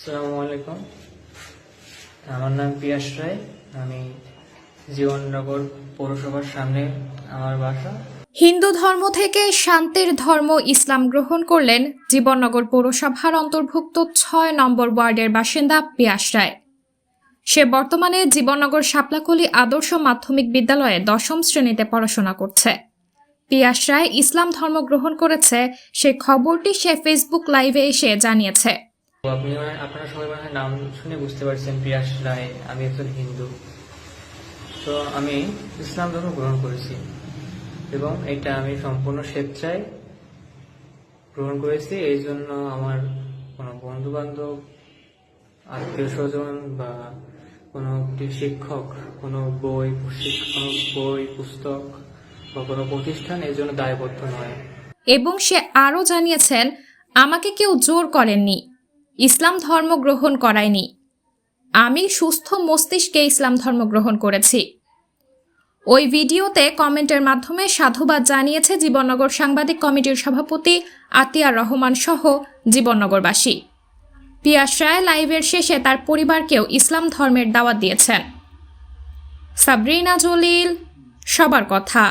আসসালামু আলাইকুম। আমার নাম পিয়াস রায়। আমি জীবননগর পৌরসভার সামনে আমার বাসা। হিন্দু ধর্ম থেকে শান্তির ধর্ম ইসলাম গ্রহণ করলেন জীবননগর পৌরসভার অন্তর্ভুক্ত ৬ নম্বর ওয়ার্ডের বাসিন্দা পিয়াস রায়। সে বর্তমানে জীবননগর শাপলাকলি আদর্শ মাধ্যমিক বিদ্যালয়ে ১০ম শ্রেণীতে পড়াশোনা করছে। পিয়াস রায় ইসলাম ধর্ম গ্রহণ করেছে, সে খবরটি সে ফেসবুক লাইভে এসে জানিয়েছে। আপনারা সবাই মনে হয় নাম শুনে বুঝতে পারছেন, পিয়াস রায়। আমি একজন হিন্দু, তো আমি ইসলাম ধর্ম গ্রহণ করেছি এবং এটা আমি সম্পূর্ণ স্বেচ্ছায় গ্রহণ করেছি। এই জন্য আমার কোনো বন্ধু বান্ধব, আত্মীয় স্বজন বা কোনো শিক্ষক, কোনো বই পুস্তক বা কোনো প্রতিষ্ঠান এর জন্য দায়বদ্ধ নয়। এবং সে আরও জানিয়েছেন, আমাকে কেউ জোর করেননি, ইসলাম ধর্ম গ্রহণ করায়নি, আমি সুস্থ মস্তিষ্কে ইসলাম ধর্ম গ্রহণ করেছি। ওই ভিডিওতে কমেন্টের মাধ্যমে সাধুবাদ জানিয়েছে জীবননগর সাংবাদিক কমিটির সভাপতি আতিয়ার রহমান সহ জীবননগরবাসী। পিয়াস রায় লাইভের শেষে তার পরিবারকেও ইসলাম ধর্মের দাওয়াত দিয়েছেন। সাবরিনা জলিল, সবার কথা।